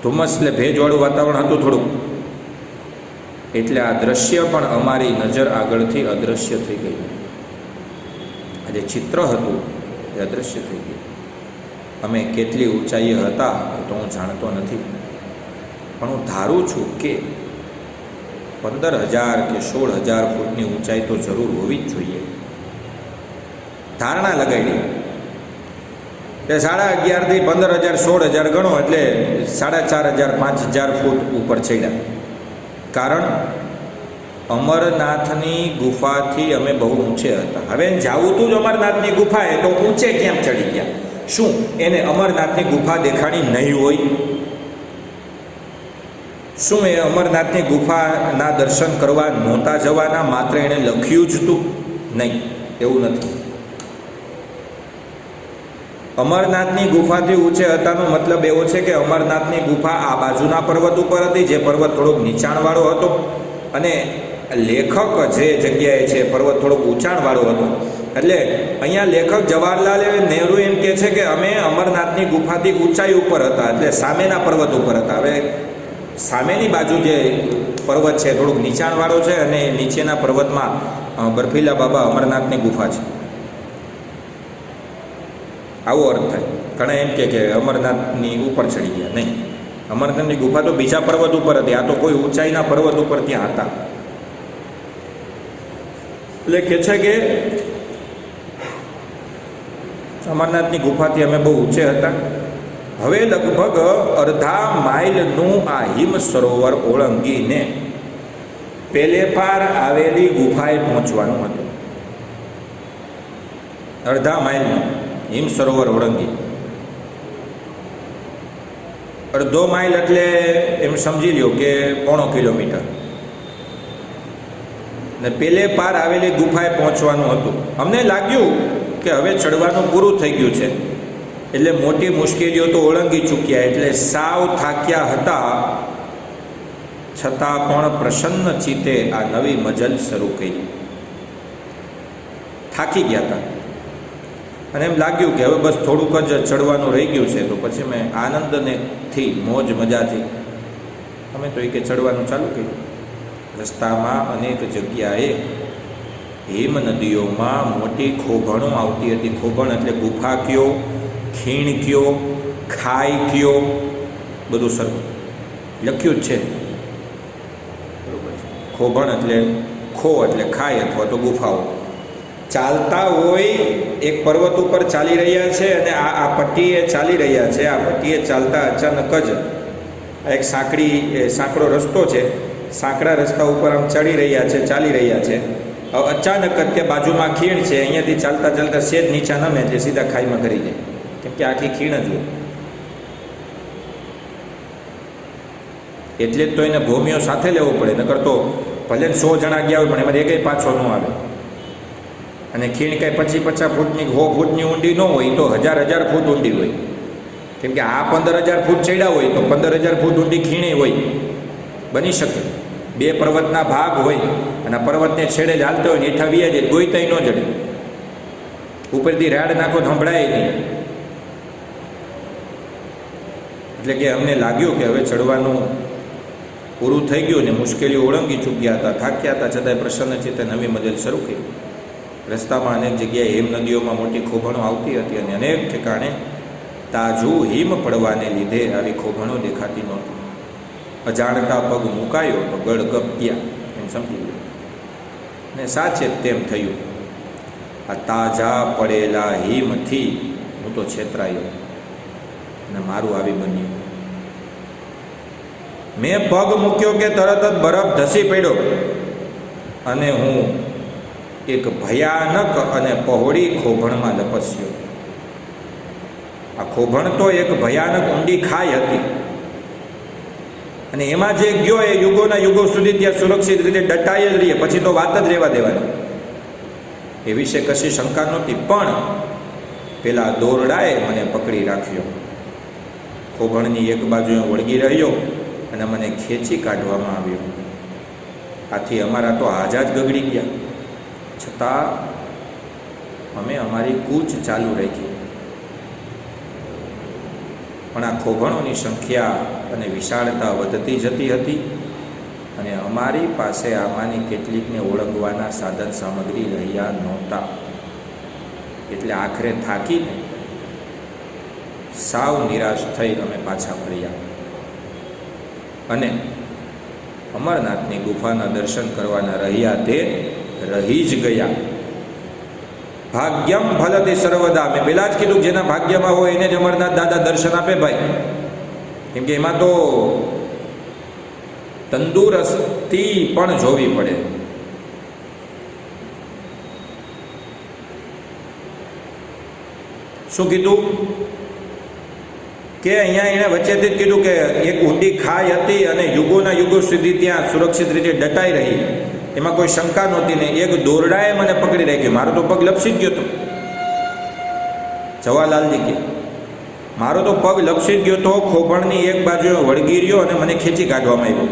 ધુમ્મસ એટલે ભેજવાળું વાતાવરણ હતું થોડુંક, એટલે આ દ્રશ્ય પણ અમારી નજર આગળથી અદૃશ્ય થઈ ગયું. આ જે ચિત્ર હતું એ અદૃશ્ય થઈ ગયું. અમે કેટલી ઊંચાઈએ હતા એ તો હું જાણતો નથી, પણ હું ધારું છું કે 15,000 કે 16,000 ફૂટની ઊંચાઈ તો જરૂર હોવી જ જોઈએ. ધારણા લગાડી કે 11,500થી 15,000 16,000 ગણો એટલે 4,500 5,000 ફૂટ ઉપર ચડ્યા. કારણ અમરનાથની ગુફાથી અમે બહુ ઊંચે હતા. હવે જાવું તું જ અમરનાથની ગુફાએ તો ઊંચે કેમ ચડી ગયા? શું એને અમરનાથની ગુફા દેખાણી નહીં હોય? શું એ અમરનાથની ગુફાના દર્શન કરવા નહોતા જવાના? માત્ર એણે લખ્યું જ તું? નહીં, એવું નથી. અમરનાથની ગુફાથી ઊંચે હતાનો મતલબ એવો છે કે અમરનાથની ગુફા આ બાજુના પર્વત ઉપર હતી, જે પર્વત થોડોક નીચાણવાળો હતો, અને લેખક જે જગ્યાએ છે પર્વત થોડોક ઊંચાણવાળો હતો. એટલે અહીંયા લેખક જવાહરલાલ નહેરુ એમ કહે છે કે અમે અમરનાથની ગુફાથી ઊંચાઈ ઉપર હતા, એટલે સામેના પર્વત ઉપર હતા. હવે સામેની બાજુ જે પર્વત છે થોડુંક નીચાણવાળો છે, અને નીચેના પર્વતમાં બર્ફીલા બાબા અમરનાથની ગુફા છે. આવો અર્થ થાય. ઘણા એમ કે અમરનાથની ઉપર ચડી ગયા. નહીં, અમરનાથની ગુફા તો બીજા પર્વત ઉપર હતી, આ તો કોઈ ઊંચાઈના પર્વત ઉપર ત્યાં હતા. એટલે કહે છે કે અમરનાથની ગુફાથી અમે બહુ ઊંચે હતા. હવે લગભગ અડધા માઇલનું આ હિમ સરોવર ઓળંગીને પેલે પાર આવેલી ગુફાએ પહોંચવાનું હતું. અડધા માઇલનું હિમ સરોવર ઓળંગી. અડધો માઇલ એટલે એમ સમજી લ્યો કે 1.5 કિલોમીટર. ને પેલે પાર આવેલી ગુફાએ પહોંચવાનું હતું. અમને લાગ્યું કે હવે ચડવાનું પૂરું થઈ ગયું છે, એટલે મોટી મુશ્કેલીઓ તો ઓળંગી ચૂક્યા, એટલે સાવ થાક્યા હતા, છતાં પણ પ્રસન્ન ચિત્તે આ નવી મજલ શરૂ કરી. થાકી ગયા હતા અને એમ લાગ્યું કે હવે બસ થોડુંક જ ચડવાનું રહી ગયું છે. તો પછી મેં આનંદથી મોજ મજાથી અમે તો કે ચડવાનું ચાલુ કર્યું. રસ્તામાં અનેક જગ્યાએ હિમ નદીઓમાં મોટી ખોભણો આવતી હતી. ખોભણ એટલે ગુફા કયો, ખીણ કયો, ખાઈ કયો, બધું સરખું લખ્યું જ છે. બરોબર છે. ખોભણ એટલે ખો એટલે ખાઈ અથવા તો ગુફાઓ. ચાલતા હોય એક પર્વત ઉપર ચાલી રહ્યા છે, અને આ પટ્ટીએ ચાલી રહ્યા છે. આ પટ્ટીએ ચાલતા અચાનક જ એક સાંકડો રસ્તો છે, સાંકડા રસ્તા ઉપર આમ ચડી રહ્યા છે, ચાલી રહ્યા છે. અચાનક જ ત્યાં બાજુમાં ખીણ છે, અહીંયાથી ચાલતા ચાલતા સેજ નીચા નમે એટલે સીધા ખાઈમાં કરી જાય, કેમ કે આખી ખીણ જ હોય. એટલે જ તો એને ભૂમિઓ સાથે લેવો પડે, નકર તો ભલે 100 જણા ગયા હોય પણ એમાં એકેય પાછો ન આવે. અને ખીણ કાંઈ 50 ફૂટની 100 ફૂટની ઊંડી ન હોય, તો 1000 ફૂટ ઊંડી હોય. કેમ કે આ 15,000 ફૂટ ચડ્યા હોય તો 15,000 ફૂટ ઊંડી ખીણે હોય, બની શકે. 2 પર્વતના ભાગ હોય અને પર્વતને છેડે જ હાલતો હોય ને હેઠા વ્યા જાય, ગોઈતાય ન જડે. ઉપરથી રાડ નાખો તો સંભળાય નહીં. એટલે કે અમને લાગ્યું કે હવે ચડવાનું પૂરું થઈ ગયું ને મુશ્કેલીઓ ઓળંગી ચૂક્યા હતા, થાક્યા હતા, છતાંય પ્રસન્ન ચિત્તે નવી મજલ શરૂ કરી. રસ્તામાં અનેક જગ્યાએ હિમ નદીઓમાં મોટી ખોભણો આવતી હતી, અને અનેક ઠેકાણે તાજું હિમ પડવાને લીધે આવી ખોભણો દેખાતી નહોતી. અજાણતા પગ મુકાયો તો ગળગપ્યા એમ સમજી ગયો. ને સાચે તેમ થયું. આ તાજા પડેલા હિમથી હું તો છેતરાયો અને મારું આવી બન્યું. મેં પગ મૂક્યો કે તરત જ બરફ ધસી પડ્યો અને હું એક ભયાનક અને પહોળી ખોભણમાં લપસ્યો. આ ખોભણ તો એક ભયાનક ઊંડી ખાઈ હતી, અને એમાં જે ગયો એ યુગોના યુગો સુધી ત્યાં સુરક્ષિત રીતે દટાઈ જ રહીએ, પછી તો વાત જ રહેવા દેવાની. એ વિશે કશી શંકા નહોતી. પણ પેલા દોરડાએ મને પકડી રાખ્યો. ખોભણની એક બાજુ વળગી રહ્યો અને મને ખેંચી કાઢવામાં આવ્યો. આથી અમારા તો હાજા જ ગગડી ગયા. છતાં અમે અમારી કૂચ ચાલુ રાખી. પણ આ ખોભણોની સંખ્યા અને વિશાળતા વધતી જતી હતી અને અમારી પાસે આમાંની કેટલીકને ઓળંગવાના સાધન સામગ્રી રહ્યા નહોતા. એટલે આખરે થાકીને સાવ નિરાશ થઈ અમે પાછા ફર્યા અને અમરનાથની ગુફાના દર્શન કરવાના રહ્યા તે રહી જ ગયા. ભાગ્યમ ફલતે સર્વદા, મેં પહેલાં જ કીધું જેના ભાગ્યમાં હોય એને જ અમરનાથ દાદા દર્શન આપે ભાઈ, કેમ કે એમાં તો તંદુરસ્તી પણ જોવી પડે. શું કીધું કે અહીંયા એણે વચ્ચેથી જ કીધું કે એક ઊંડી ખાઈ હતી અને યુગોના યુગો સુધી ત્યાં સુરક્ષિત રીતે દટાઈ રહી, એમાં કોઈ શંકા નહોતી ને એક દોરડાએ મને પકડી રાખી. મારો તો પગ લપસી જ ગયો હતો. જવાહરલાલજી કે મારો તો પગ લપસી જ ગયો હતો, ખોભણની એક બાજુ વળગી રહ્યો અને મને ખેંચી કાઢવામાં આવ્યો.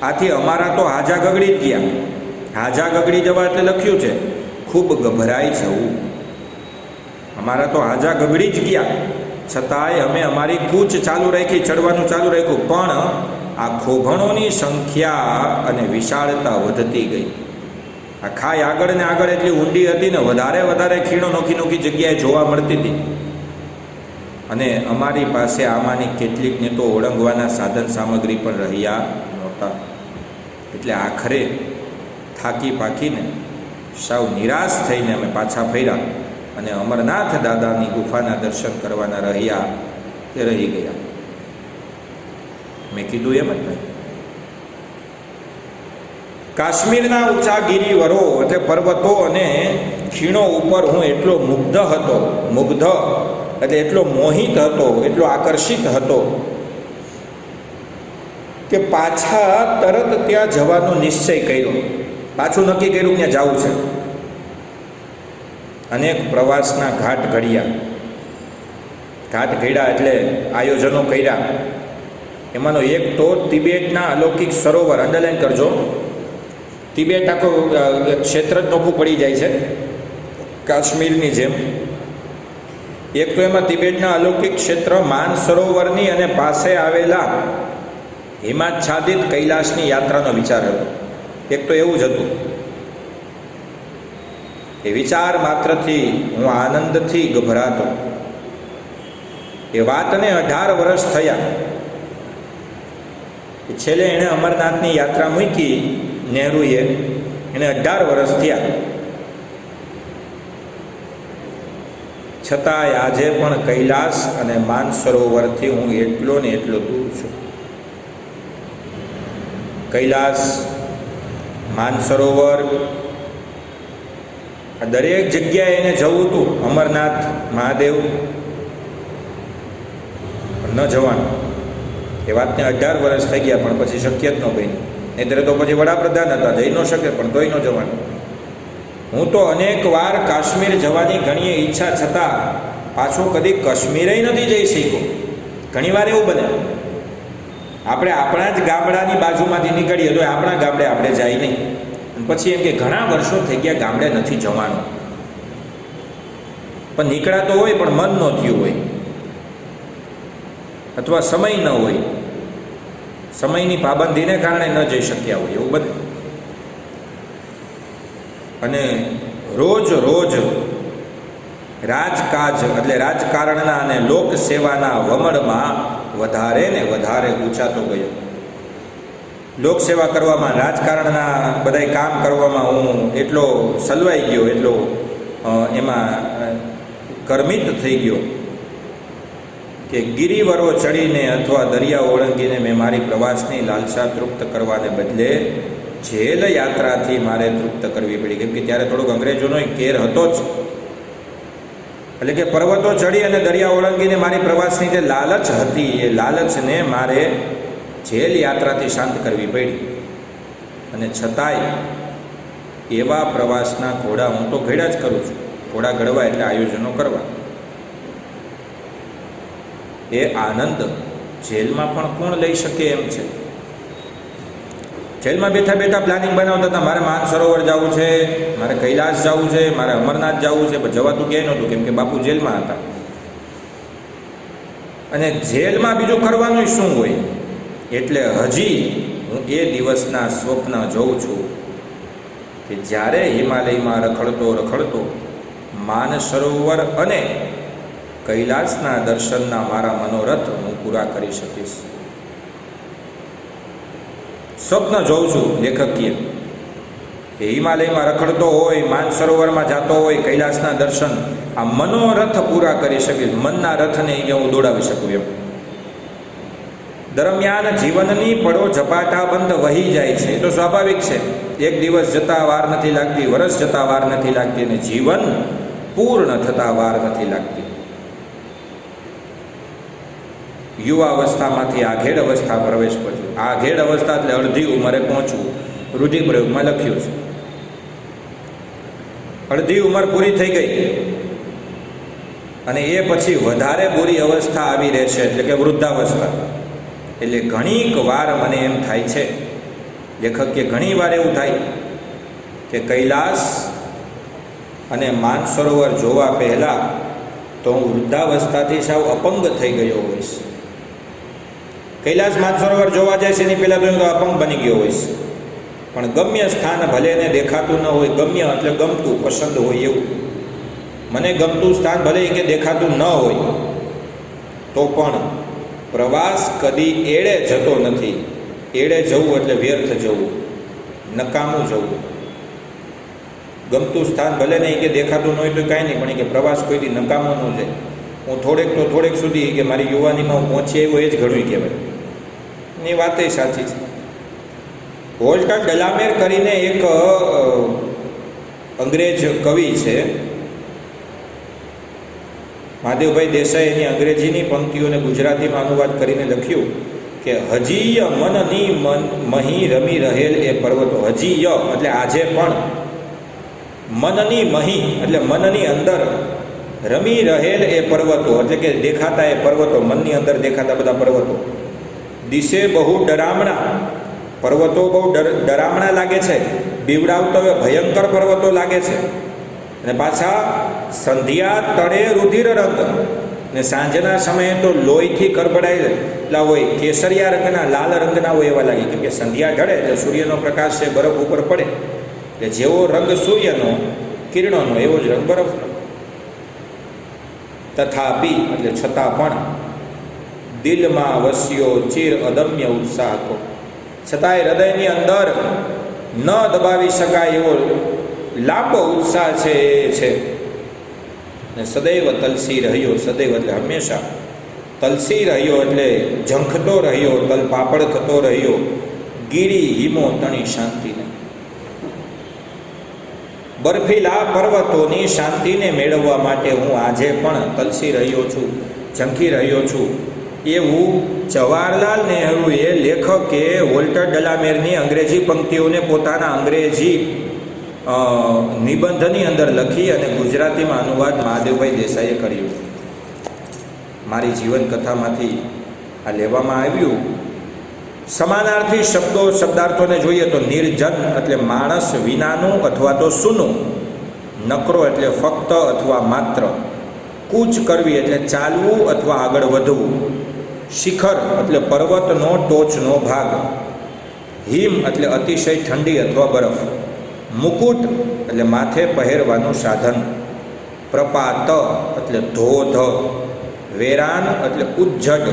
આથી અમારા તો હાજા ગગડી જ ગયા. હાજા ગગડી જવા એટલે લખ્યું છે ખૂબ ગભરાઈ જવું. અમારા તો હાજા ગગડી જ ગયા, છતાંય અમે અમારી કૂચ ચાલુ રાખી, ચડવાનું ચાલુ રાખ્યું. પણ આ ખોભણોની સંખ્યા અને વિશાળતા વધતી ગઈ. આ ખાઈ આગળ ને આગળ એટલી ઊંડી હતી ને વધારે વધારે ખીણો નોખી નોખી જગ્યાએ જોવા મળતી હતી અને અમારી પાસે આમાંની કેટલીકને તો ઓળંગવાના સાધન સામગ્રી પણ રહ્યા નહોતા. એટલે આખરે થાકી પાકીને સાવ નિરાશ થઈને અમે પાછા ફર્યા અને અમરનાથ દાદાની ગુફાના દર્શન કરવાના રહ્યા તે રહી ગયા. મેં કીધું એમ જ ભાઈ, કાશ્મીરના ઊંચા ગિરિવરો એટલે પર્વતો અને ખીણો ઉપર હું એટલો મુગ્ધ એટલે એટલો મોહિત હતો, એટલો આકર્ષિત હતો કે પાછા તરત ત્યાં જવાનો નિશ્ચય કર્યો. પાછું નક્કી કર્યું ત્યાં જવું છે. અનેક પ્રવાસના ઘાટ ઘડ્યા એટલે આયોજનો કર્યા. એમાંનો એક તો તિબેટના અલૌકિક સરોવર, અંડરલાઈન કરજો, તિબેટ આખું ક્ષેત્ર જ નોખું પડી જાય છે કાશ્મીરની જેમ. એક તો એમાં તિબેટના અલૌકિક ક્ષેત્ર માનસરોવરની અને પાસે આવેલા હિમાચ્છાદિત કૈલાસની યાત્રાનો વિચાર હતો. એક તો એવું જ હતું. એ વિચાર માત્રથી હું આનંદથી ગભરાતો. એ વાતને 18 વર્ષ થયા. છેલ્લે એણે અમરનાથની યાત્રા મૂકી નહેરુએ, એને 18 વર્ષ થયા. છતાંય આજે પણ કૈલાસ અને માનસરોવરથી હું એટલો ને એટલો દૂર છું. કૈલાસ, માનસરોવર, દરેક જગ્યાએ એને જવું હતું. અમરનાથ મહાદેવ ન જવાનું. એ વાતને 18 વર્ષ થઈ ગયા પણ પછી શક્ય જ ન બન્યું. નહીંતર તો પછી વડાપ્રધાન હતા, જઈ ન શકે પણ તોય ન જવાનું. હું તો અનેક વાર કાશ્મીર જવાની ઘણી ઈચ્છા છતાં પાછો કદી કાશ્મીરે નથી જઈ શક્યો. ઘણીવાર એવું બને આપણે આપણા જ ગામડાની બાજુમાંથી નીકળીએ તો આપણા ગામડે આપણે જાય નહીં, પછી એમ કે ઘણા વર્ષો થઈ ગયા ગામડે નથી જવાનું. પણ નીકળાતો હોય પણ મન ન થયું હોય અથવા સમય ન હોય, સમયની પાબંદીને કારણે ન જઈ શક્યા હોય, એવું બને. અને રોજ રાજકાજ એટલે રાજકારણના અને લોક સેવાના વમળમાં વધારે ને વધારે ઊંચાતો ગયો. લોકસેવા કરવામાં, રાજકારણના બધાય કામ કરવામાં હું એટલો સલવાઈ ગયો, એટલો એમાં કર્મિત થઈ ગયો કે ગિરિવરો ચડીને અથવા દરિયા ઓળંગીને મેં મારી પ્રવાસની લાલસા તૃપ્ત કરવાને બદલે જેલ યાત્રાથી મારે તૃપ્ત કરવી પડી. કેમ કે ત્યારે થોડોક અંગ્રેજોનો કેર હતો જ. એટલે કે પર્વતો ચડી અને દરિયા ઓળંગીને મારી પ્રવાસની જે લાલચ હતી એ લાલચને મારે જેલ યાત્રાથી શાંત કરવી પડી. અને છતાંય એવા પ્રવાસના ઘોડા હું તો ઘડ્યા જ કરું છું. ઘોડા ઘડવા એટલે આયોજનો કરવા. એ આનંદ જેલમાં પણ કોણ લઈ શકે એમ છે. જેલમાં બેઠા બેઠા પ્લાનિંગ બનાવતા હતા, મારે માનસરોવર જવું છે, મારે કૈલાસ જવું છે, મારે અમરનાથ જવું છે, પણ જવાતું ક્યાંય નહોતું કેમ કે બાપુ જેલમાં હતા. અને જેલમાં બીજું કરવાનું શું હોય? એટલે હજી હું એ દિવસના સ્વપ્ન જોઉં છું કે જ્યારે હિમાલયમાં રખડતો માનસરોવર અને કૈલાસના દર્શનના મારા મનોરથ હું પૂરા કરી શકીશ. સ્વપ્ન જોઉં છું લેખકીય કે હિમાલયમાં રખડતો હોય, માનસરોવરમાં જતો હોય, કૈલાસના દર્શન, આ મનોરથ પૂરા કરી શકીશ. મનના રથને હું દોડાવી શકું એમ. દરમિયાન જીવનની પળો ઝપાટાબંધ વહી જાય છે, એ તો સ્વાભાવિક છે. એક દિવસ જતાં વાર નથી લાગતી, વર્ષ જતાં વાર નથી લાગતી, અને જીવન પૂર્ણ થતાં વાર નથી લાગતી. યુવાવસ્થામાંથી આઘેડ અવસ્થા પ્રવેશ પછી, આઘેડ અવસ્થા એટલે અડધી ઉંમરે પહોંચવું, રૂઢિપ્રયોગમાં લખ્યું છે. અડધી ઉંમર પૂરી થઈ ગઈ અને એ પછી વધારે બુરી અવસ્થા આવી રહેશે, એટલે કે વૃદ્ધાવસ્થા. એટલે ઘણીક વાર મને એમ થાય છે, લેખક કે ઘણી વાર એવું થાય કે કૈલાસ અને માનસરોવર જોવા પહેલાં તો હું વૃદ્ધાવસ્થાથી સાવ અપંગ થઈ ગયો હોઈશ. કૈલાસ માનસરોવર જોવા જાય છે એની પહેલાં તો હું તો અપંગ બની ગયો હોઈશ. પણ ગમ્ય સ્થાન ભલે એને દેખાતું ન હોય, ગમ્ય એટલે ગમતું, પસંદ હોય એવું, મને ગમતું સ્થાન ભલે કે દેખાતું ન હોય તો પણ પ્રવાસ કદી એળે જતો નથી. એળે જવું એટલે વ્યર્થ જવું, નકામું જવું. ગમતું સ્થાન ભલે નહીં કે દેખાતું ન હોય તો કાંઈ નહીં, પણ કે પ્રવાસ કોઈથી નકામો ન જાય. હું થોડેક સુધી કે મારી યુવાનીમાં હું પહોંચી આવ્યો એ જ ઘણું કહેવાય. એની વાત એ સાચી છે. વોલ્ટર ડલામેર કરીને એક અંગ્રેજ કવિ છે, મહાદેવભાઈ દેસાઈ, એની અંગ્રેજીની પંક્તિઓને ગુજરાતીમાં અનુવાદ કરીને લખ્યું કે હજીય મનની મહી રમી રહેલ એ પર્વતો. હજીય એટલે આજે પણ, મનની મહી એટલે મનની અંદર, રમી રહેલ એ પર્વતો એટલે કે દેખાતા એ પર્વતો, મનની અંદર દેખાતા બધા પર્વતો. દિશે બહુ ડરામણા, પર્વતો બહુ ડરામણા લાગે છે, બીવડાવતો ભયંકર પર્વતો લાગે છે. અને પાછા સંધ્યા તળે રુધિર રંગ, ને સાંજના સમયે તો લોહીથી કરબડાયેલા હોય, કેસરિયા રંગના, લાલ રંગના હોય એવા લાગે. કેમ કે સંધ્યા ઢળે એટલે સૂર્યનો પ્રકાશ છે, બરફ ઉપર પડે એટલે જેવો રંગ સૂર્યનો કિરણોનો એવો જ રંગ બરફનો. તથાપી એટલે છતાં પણ, દિલમાં વસ્યો ચિર અદમ્ય ઉત્સાહ કો, છતાંય હૃદયની અંદર ન દબાવી શકાય એવો લાંબો ઉત્સાહ છે એ છે. ને સદૈવ તલસી રહ્યો, સદૈવ એટલે હંમેશા, તલસી રહ્યો એટલે ઝંખતો રહ્યો, તલપાપડ થતો રહ્યો, ગીરી હિમો તણી શાંતિને. બર્ફીલા પર્વતોની શાંતિને મેળવવા માટે હું આજે પણ તલસી રહ્યો છું, ઝંખી રહ્યો છું. એવું જવાહરલાલ નહેરુએ, લેખકે વોલ્ટર ડલામેરની અંગ્રેજી પંક્તિઓને પોતાના અંગ્રેજી નિબંધની અંદર લખી અને ગુજરાતીમાં અનુવાદ મહાદેવભાઈ દેસાઈએ કર્યું. મારી જીવનકથામાંથી આ લેવામાં આવ્યું. સમાનાર્થી શબ્દો, શબ્દાર્થોને જોઈએ તો નિર્જન એટલે માણસ વિનાનું અથવા તો સૂનું, નકરો એટલે ફક્ત અથવા માત્ર, કૂચ કરવી એટલે ચાલવું અથવા આગળ વધવું, શિખર એટલે પર્વતનો ટોચનો ભાગ, હિમ એટલે અતિશય ઠંડી અથવા બરફ, મુકુટ એટલે માથે પહેરવાનું સાધન, પ્રપાત એટલે ધોધ, વેરાન એટલે ઉજ્જડ,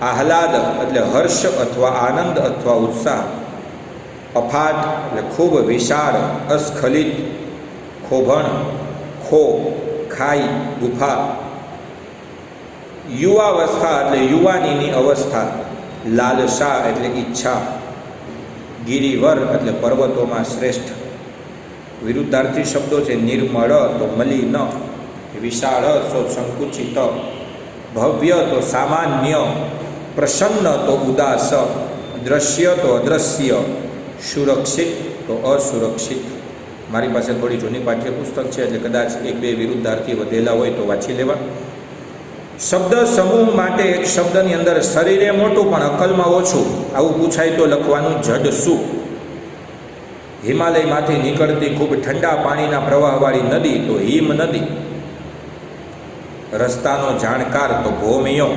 આહલાદ એટલે હર્ષ અથવા આનંદ અથવા ઉત્સાહ, અફાટ એટલે ખૂબ વિશાળ, અસ્ખલિત ખોભણ, ખો ખાઈ ગુફા, યુવાવસ્થા એટલે યુવાનીની અવસ્થા, લાલસા એટલે ઈચ્છા, ગિરિવર એટલે પર્વતોમાં શ્રેષ્ઠ. વિરુદ્ધાર્થી શબ્દો છે. નિર્મળ તો મલિન, વિશાળ તો સંકુચિત, ભવ્ય તો સામાન્ય, પ્રસન્ન તો ઉદાસ, દ્રશ્ય તો અદ્રશ્ય, સુરક્ષિત તો અસુરક્ષિત. મારી પાસે થોડી જૂની પાઠ્યપુસ્તક છે એટલે કદાચ એક બે વિરુદ્ધાર્થી વધેલા હોય તો વાંચી લેવા. શબ્દ સમૂહ માટે એક શબ્દની અંદર શરીરે મોટું પણ અકલમાં ઓછું, આવું પૂછાય તો લખવાનું જડ શું? હિમાલયમાંથી નીકળતી ખૂબ ઠંડા પાણીના પ્રવાહવાળી નદી તો હિમ નદી. રસ્તાનો જાણકાર તો ભૌમિયો,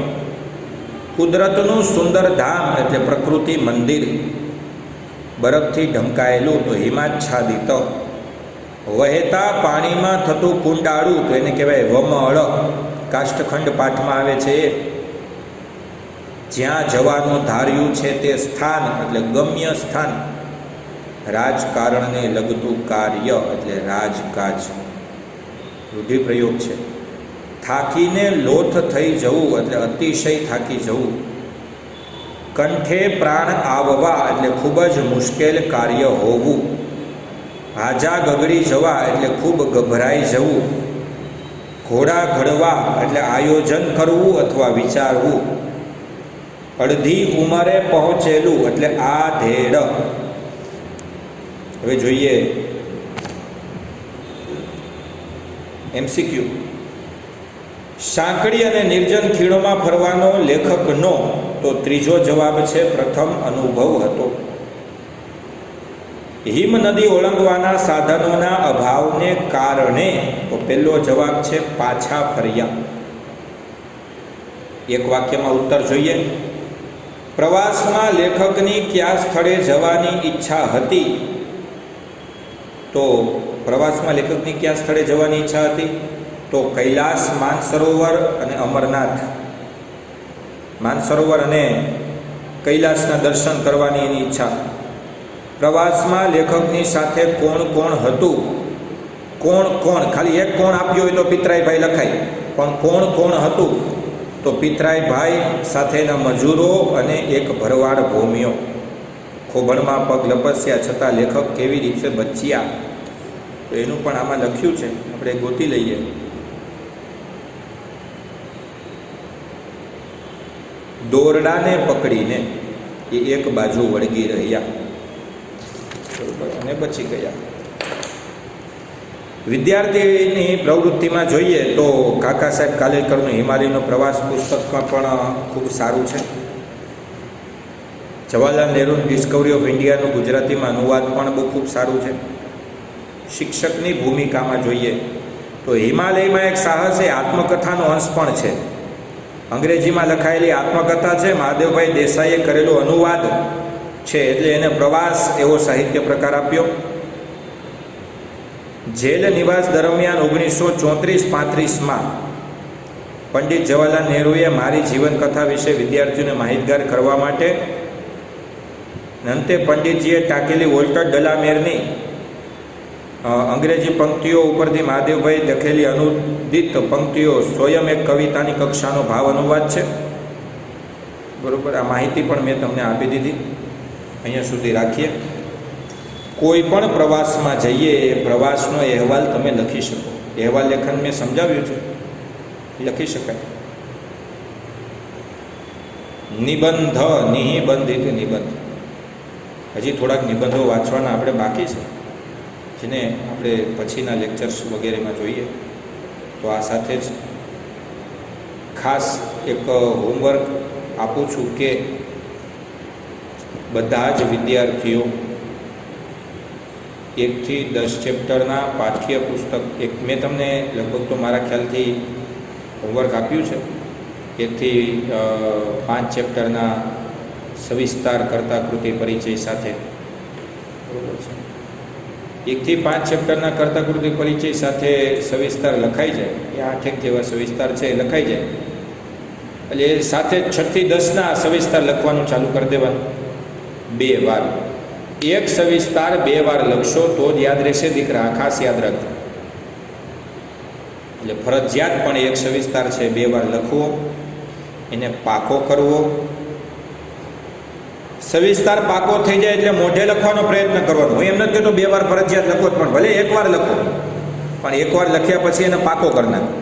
કુદરતનું સુંદર ધામ એટલે પ્રકૃતિ મંદિર, બરફથી ઢંકાયેલું તો હિમાચ્છાદિત, વહેતા પાણીમાં થતું કુંડાળું તો એને કહેવાય વમળ, કાષ્ઠખંડ પાઠમાં આવે છે એ. જ્યાં જવાનું ધાર્યું છે તે સ્થાન એટલે ગમ્ય સ્થાન, રાજકારણને લગતું કાર્ય એટલે રાજકાજ, રૂઢિપ્રયોગ છે. થાકીને લોથ થઈ જવું એટલે અતિશય થાકી જવું. કંઠે પ્રાણ આવવા એટલે ખૂબ જ મુશ્કેલ કાર્ય હોવું. હાજા ગગડી જવા એટલે ખૂબ ગભરાઈ જવું. ઘોડા ઘડવા એટલે આયોજન કરવું અથવા વિચારવું. અડધી ઉંમરે પહોંચેલું એટલે આધેડ. હવે જોઈએ MCQ. સાંકડી અને નિર્જન ખીણોમાં ફરવાનો લેખકનો તો ત્રીજો જવાબ છે પ્રથમ અનુભવ હતો. હિમ નદી ઓળંગવાના સાધનોના અભાવને કારણે તો પહેલો જવાબ છે પાછા ફર્યા. એક વાક્યમાં ઉત્તર જોઈએ. પ્રવાસમાં લેખકની કયા સ્થળે જવાની ઈચ્છા હતી? તો પ્રવાસમાં લેખકની કયા સ્થળે જવાની ઈચ્છા હતી? તો કૈલાસ, માનસરોવર અને અમરનાથ. માનસરોવર અને કૈલાસના દર્શન કરવાની એની ઈચ્છા. પ્રવાસમાં લેખકની સાથે કોણ કોણ હતું? કોણ કોણ, ખાલી એક કોણ આપ્યો હોય તો પિતરાઈભાઈ લખાય, પણ કોણ કોણ હતું? તો પિતરાઈભાઈ સાથેના મજૂરો અને એક ભરવાડ ભૌમિયો. ખોભણમાં પગ લપસ્યા છતાં લેખક કેવી રીતે બચ્યા? તો એનું પણ આમાં લખ્યું છે, આપણે ગોતી લઈએ. દોરડાને પકડીને એ એક બાજુ વળગી રહ્યા અને બચી ગયા. વિદ્યાર્થીની પ્રવૃત્તિમાં જોઈએ તો કાકા સાહેબ કાલેલકરનું હિમાલયનો પ્રવાસ પુસ્તકમાં પણ ખૂબ સારું છે. જવાહરલાલ નહેરુનું ડિસ્કવરી ઓફ ઇન્ડિયાનું ગુજરાતીમાં અનુવાદ પણ બહુ ખૂબ સારું છે. શિક્ષકની ભૂમિકામાં જોઈએ તો હિમાલયમાં એક સાહસ એ આત્મકથાનો અંશ પણ છે. અંગ્રેજીમાં લખાયેલી આત્મકથા છે, મહાદેવભાઈ દેસાઈએ કરેલો અનુવાદ છે, એટલે એને પ્રવાસ એવો સાહિત્ય પ્રકાર આપ્યો. જેલ નિવાસ દરમિયાન 1934-35માં પંડિત જવાહરલાલ નહેરુએ મારી જીવનકથા વિશે વિદ્યાર્થીઓને માહિતગાર કરવા માટે અંતે પંડિતજીએ ટાંકેલી વોલ્ટર ડલામેરની અંગ્રેજી પંક્તિઓ ઉપરથી મહાદેવભાઈ લખેલી અનુદિત પંક્તિઓ સ્વયં એક કવિતાની કક્ષાનો ભાવ અનુવાદ છે. બરાબર, આ માહિતી પણ મેં તમને આપી દીધી, અહીંયા સુધી રાખીએ. કોઈ પણ પ્રવાસમાં જઈએ એ પ્રવાસનો અહેવાલ તમે લખી શકો. અહેવાલ લેખન મેં સમજાવ્યું છે, લખી શકાય. નિબંધ, નિબંધિત નિબંધ, હજી થોડાક નિબંધો વાંચવાના આપણે બાકી છે, જેને આપણે પછીના લેક્ચર્સ વગેરેમાં જોઈએ. તો આ સાથે જ ખાસ એક હોમવર્ક આપું છું કે બધા જ વિદ્યાર્થીઓ 1 થી 10 ચેપ્ટરના પાઠ્યપુસ્તક, એક મેં તમને લગભગ તો મારા ખ્યાલથી હોમવર્ક આપ્યું છે. 1 થી 5 ચેપ્ટરના સવિસ્તાર કર્તાકૃતિ પરિચય સાથે, બરાબર છે. 1 થી 5 ચેપ્ટરના કર્તાકૃતિ પરિચય સાથે સવિસ્તાર લખાઈ જાય, એ 8 જેવા સવિસ્તાર છે એ લખાઈ જાય, એટલે એ સાથે 6 થી 10ના સવિસ્તાર લખવાનું ચાલુ કરી દેવાનું 2 વાર. એક સવિસ્તાર 2 વાર લખશો તો જ યાદ રહેશે દીકરા, ખાસ યાદ રાખજો. એટલે ફરજિયાત પણ એક સવિસ્તાર છે 2 વાર લખવો, એને પાકો કરવો. સવિસ્તાર પાકો થઈ જાય એટલે મોઢે લખવાનો પ્રયત્ન કરવાનો. હું એમ નથી કહેતો 2 વાર ફરજિયાત લખો, પણ ભલે 1 વાર લખો, પણ 1 વાર લખ્યા પછી એને પાકો કરી નાખો.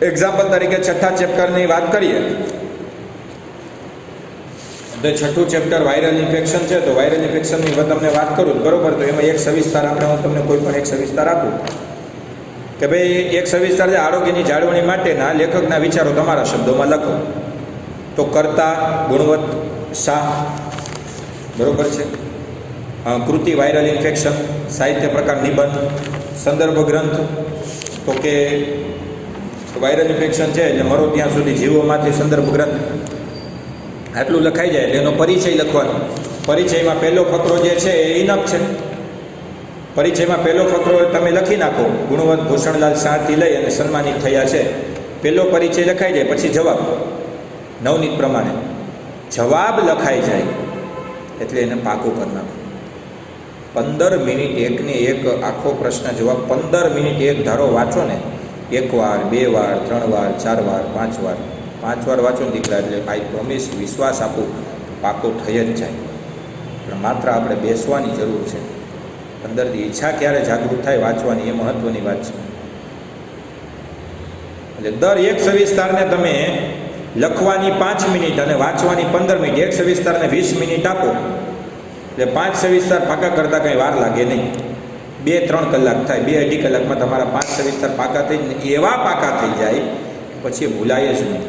એક્ઝામ્પલ તરીકે 6થા ચેપ્ટરની વાત કરીએ તો 6થું ચેપ્ટર વાયરલ ઇન્ફેક્શન છે, તો વાયરલ ઇન્ફેક્શનની તમને વાત કરું, બરાબર. તો એમાં એક સવિસ્તાર આપણે, હું તમને કોઈ પણ એક સવિસ્તાર આપું કે ભાઈ એક સવિસ્તાર છે આરોગ્યની જાળવણી માટેના લેખકના વિચારો તમારા શબ્દોમાં લખો. તો કર્તા, ગુણવત, શાહ, બરાબર છે. કૃતિ વાયરલ ઇન્ફેક્શન, સાહિત્ય પ્રકાર નિબંધ, સંદર્ભ ગ્રંથ તો કે વાયરલ ઇન્ફેક્શન છે એટલે મરો ત્યાં સુધી જીવોમાંથી સંદર્ભ ગ્રંથ આટલું લખાઈ જાય એટલે એનો પરિચય લખવાનો. પરિચયમાં પહેલો ફકરો જે છે એ ઇનફ છે. પરિચયમાં પહેલો ફકરો તમે લખી નાખો, ગુણવંત ભૂષણલાલ શાહથી લઈ અને સન્માનિત થયા છે, પહેલો પરિચય લખાઈ જાય. પછી જવાબ નવનીત પ્રમાણે જવાબ લખાઈ જાય એટલે એને પાકું કરી નાખો. 15 મિનિટ એકને એક આખો પ્રશ્ન જવાબ 15 મિનિટ એક ધારો વાંચો ને, 1 વાર 2 વાર 3 વાર 4 વાર 5 વાર 5 વાર વાંચો ને દીકરા, એટલે આઈ પ્રોમિસ, વિશ્વાસ આપું, પાકું થઈ જ જાય. પણ માત્ર આપણે બેસવાની જરૂર છે. અંદરથી ઈચ્છા ક્યારે જાગૃત થાય વાંચવાની, એ મહત્ત્વની વાત છે. એટલે દર એક સવિસ્તારને તમે લખવાની 5 મિનિટ અને વાંચવાની 15 મિનિટ, એક સવિસ્તારને 20 મિનિટ આપો એટલે 5 સવિસ્તાર પાકા કરતાં કંઈ વાર લાગે નહીં. 2-3 કલાક થાય, 2-2.5 કલાકમાં તમારા 5 સવિસ્તાર પાકા થઈને એવા પાકા થઈ જાય પછી એ ભૂલાય જ નહીં.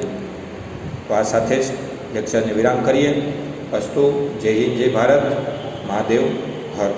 તો આ સાથે જ લેક્ચરને વિરામ કરીએ. અસ્તુ. જય હિન્દ, જય ભારત, મહાદેવ હર.